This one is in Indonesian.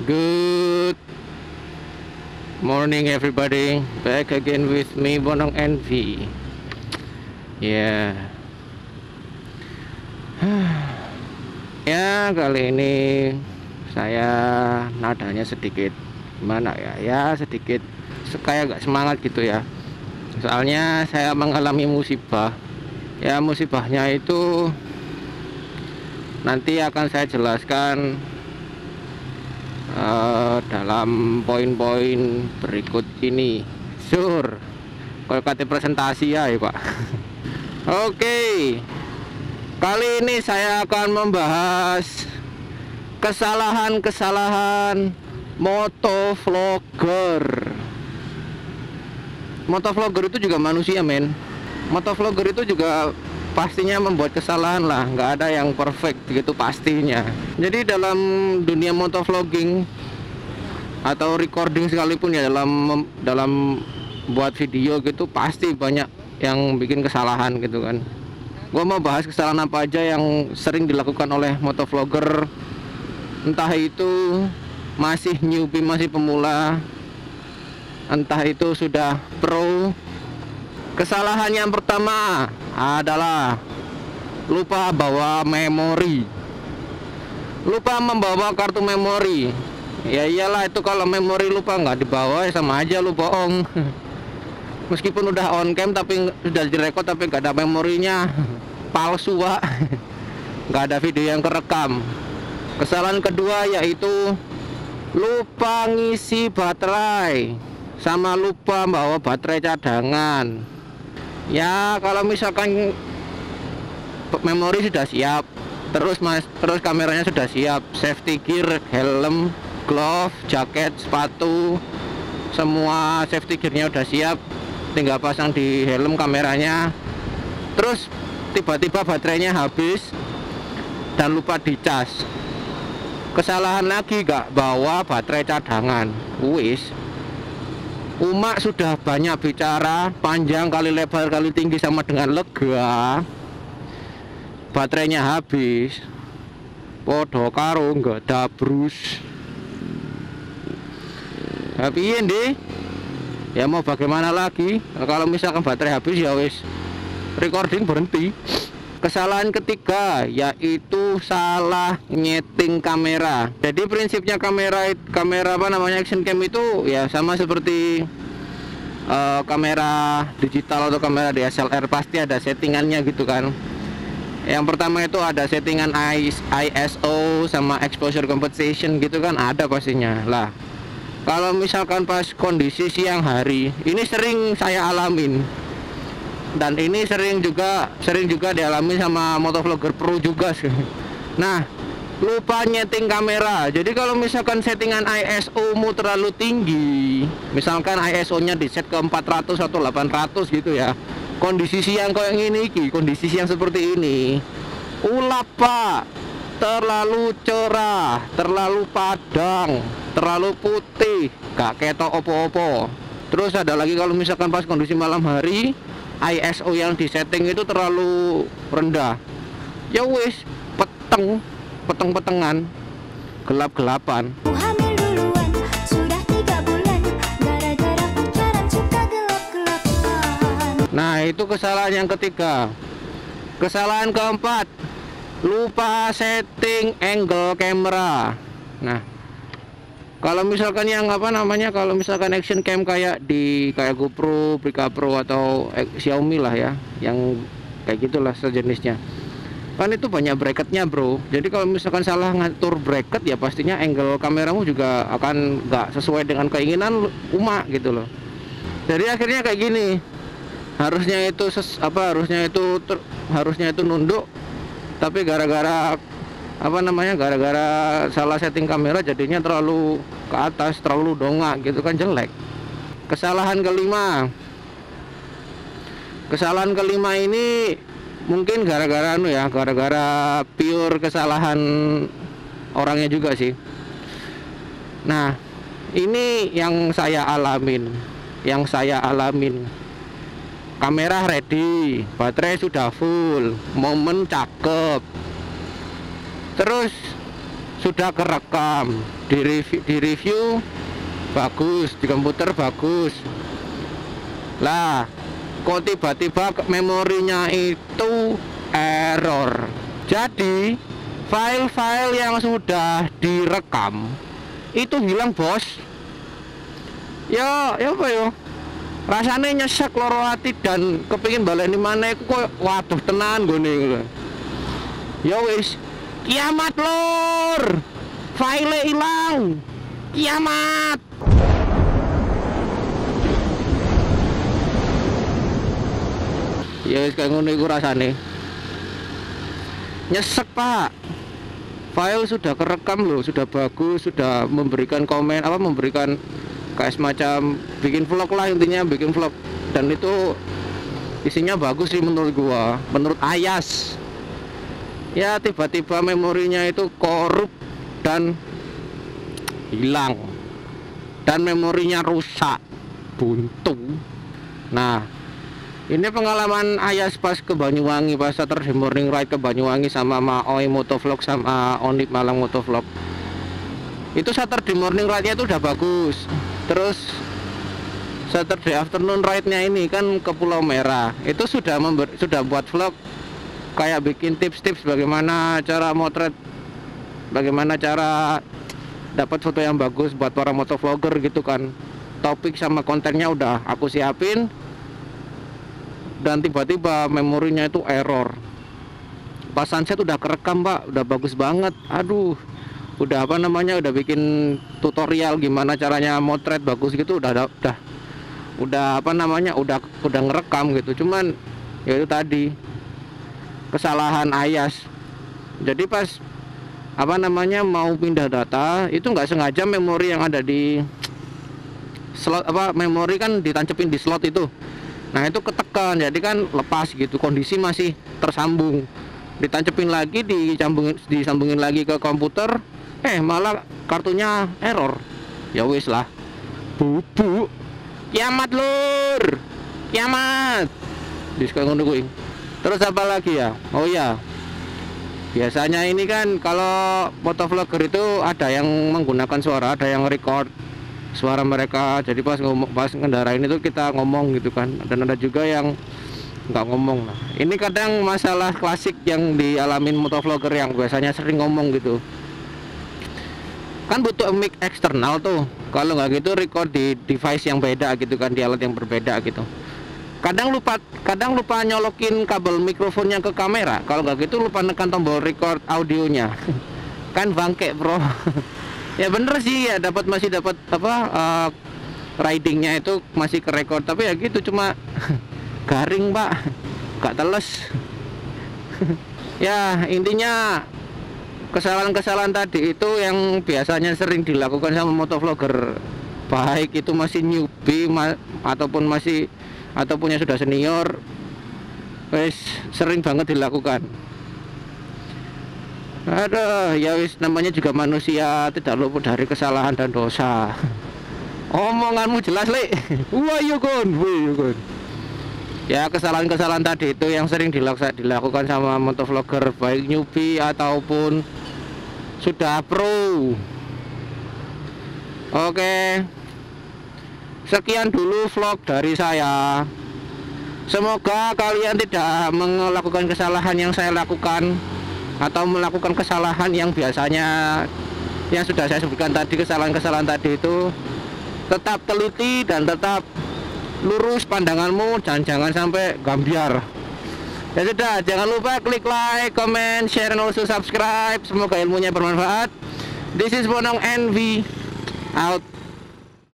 Good morning everybody, back again with me Bonong NV. Ya, ya kali ini saya nadanya sedikit gimana ya, sedikit kayak gak semangat gitu ya. Soalnya saya mengalami musibah. Ya, musibahnya itu nanti akan saya jelaskan dalam poin-poin berikut ini. Sur, kalau kata presentasi ya Pak. Oke, kali ini saya akan membahas kesalahan-kesalahan motovlogger. Motovlogger itu juga manusia, men. Motovlogger itu juga pastinya membuat kesalahan lah, nggak ada yang perfect gitu pastinya. Jadi dalam dunia motovlogging atau recording sekalipun ya, dalam buat video gitu pasti banyak yang bikin kesalahan gitu kan. Gua mau bahas kesalahan apa aja yang sering dilakukan oleh motovlogger, entah itu masih newbie, masih pemula, entah itu sudah pro. Kesalahan yang pertama adalah lupa bawa memori. Lupa membawa kartu memori. Ya iyalah, itu kalau memori lupa nggak dibawa ya sama aja lu bohong. Meskipun udah on cam tapi sudah direkod tapi nggak ada memorinya, palsu Pak. Nggak ada video yang kerekam. Kesalahan kedua yaitu lupa ngisi baterai sama lupa bawa baterai cadangan. Ya kalau misalkan memori sudah siap, terus kameranya sudah siap, safety gear, helm, glove, jaket, sepatu, semua safety gearnya udah siap, tinggal pasang di helm kameranya. Terus tiba-tiba baterainya habis dan lupa dicas. Kesalahan lagi, gak bawa baterai cadangan. Wis, Umak sudah banyak bicara, panjang kali lebar kali tinggi sama dengan lega, baterainya habis, podo karo nggak dabrus. Tapi ini ya mau bagaimana lagi, kalau misalkan baterai habis ya wis, recording berhenti. Kesalahan ketiga yaitu salah nyeting kamera. Jadi prinsipnya kamera apa namanya, action cam itu ya sama seperti kamera digital atau kamera DSLR, pasti ada settingannya gitu kan. Yang pertama itu ada settingan ISO sama exposure compensation gitu kan, ada pastinya lah. Kalau misalkan pas kondisi siang hari, ini sering saya alamin. Dan ini sering juga dialami sama motovlogger pro juga sih. Nah, lupa nyeting kamera. Jadi kalau misalkan settingan ISO mu terlalu tinggi, misalkan ISO nya di set ke 400 atau 800 gitu ya, kondisi siang kayak gini, kondisi siang seperti ini, ulap Pak, terlalu cerah, terlalu padang, terlalu putih, gak ketok opo-opo. Terus ada lagi kalau misalkan pas kondisi malam hari, ISO yang disetting itu terlalu rendah. Ya wis, peteng-petengan, gelap-gelapan. Hamil duluan, sudah 3 bulan, gara-gara pacaran suka gelap-gelapan. Nah, itu kesalahan yang ketiga. Kesalahan keempat, lupa setting angle kamera. Nah, kalau misalkan yang apa namanya, kalau misalkan action cam kayak GoPro, Brica Pro atau Xiaomi lah ya, yang kayak gitulah sejenisnya, kan itu banyak bracketnya bro. Jadi kalau misalkan salah ngatur bracket ya pastinya angle kameramu juga akan nggak sesuai dengan keinginan umak gitu loh. Jadi akhirnya kayak gini, harusnya itu nunduk, tapi gara-gara salah setting kamera jadinya terlalu ke atas, terlalu dongak gitu kan, jelek. Kesalahan kelima ini mungkin gara-gara pure kesalahan orangnya juga sih. Nah, ini yang saya alamin. Kamera ready, baterai sudah full, momen cakep, terus sudah kerekam, di review bagus, di komputer bagus. Lah, kok tiba-tiba memorinya itu error. Jadi file-file yang sudah direkam itu hilang, bos. Ya apa ya? Rasanya nyesek loro ati dan kepingin baleni maneh kok waduh tenan gone. Ya wis, kiamat lur. File hilang. Kiamat. Ya wis kayak ngono iku rasane. Nyesek, Pak. File sudah kerekam loh, sudah bagus, sudah memberikan komen memberikan kayak semacam bikin vlog lah, intinya bikin vlog, dan itu isinya bagus sih menurut gua, menurut Ayas. Ya tiba-tiba memorinya itu korup dan hilang, dan memorinya rusak, buntu. Nah, ini pengalaman Ayas pas ke Banyuwangi, pas Saturday morning ride ke Banyuwangi sama Maoi Motovlog sama Onip Malang Motovlog. Itu Saturday morning ride-nya itu udah bagus. Terus Saturday afternoon ride-nya ini kan ke Pulau Merah. Itu sudah buat vlog kayak bikin tips-tips bagaimana cara motret, bagaimana cara dapat foto yang bagus buat para motovlogger gitu kan. Topik sama kontennya udah aku siapin. Dan tiba-tiba memorinya itu error. Pas sunset udah kerekam, Pak, udah bagus banget. Aduh, udah udah bikin tutorial gimana caranya motret bagus gitu, udah ngerekam gitu. Cuman ya itu tadi kesalahan Ayas. Jadi pas mau pindah data itu nggak sengaja memori yang ada di slot memori kan ditancepin di slot itu. Nah itu ketekan, jadi kan lepas gitu, kondisi masih tersambung. Ditancepin lagi, disambungin lagi ke komputer, malah kartunya error. Ya wis lah, bubu, kiamat lur, kiamat. Terus apa lagi ya? Oh ya, biasanya ini kan kalau motovlogger itu ada yang menggunakan suara, ada yang record suara mereka, jadi pas ngendarain itu kita ngomong gitu kan, dan ada juga yang nggak ngomong. Nah, ini kadang masalah klasik yang dialamin motovlogger yang biasanya sering ngomong gitu kan, butuh mic eksternal tuh. Kalau nggak gitu record di device yang beda gitu kan, di alat yang berbeda gitu. Kadang lupa nyolokin kabel mikrofonnya ke kamera. Kalau nggak gitu lupa nekan tombol record audionya kan bangke, bro. Ya bener sih ya, masih dapat ridingnya itu masih ke record, tapi ya gitu cuma garing, Pak, gak teles. Ya intinya kesalahan-kesalahan tadi itu yang biasanya sering dilakukan sama motovlogger, baik itu masih newbie ataupun yang sudah senior, wes sering banget dilakukan. Aduh, ya wis, namanya juga manusia, tidak luput dari kesalahan dan dosa. Omonganmu jelas, Le. Wah, yukun. Ya, kesalahan-kesalahan tadi itu yang sering dilakukan sama motovlogger, baik newbie ataupun sudah pro. Oke. Sekian dulu vlog dari saya. Semoga kalian tidak melakukan kesalahan yang saya lakukan, atau melakukan kesalahan yang biasanya yang sudah saya sebutkan tadi, kesalahan-kesalahan tadi itu. Tetap teliti dan tetap lurus pandanganmu, jangan sampai gambiar. Ya sudah, jangan lupa klik like, comment, share, and also subscribe. Semoga ilmunya bermanfaat. This is Bonong NV out.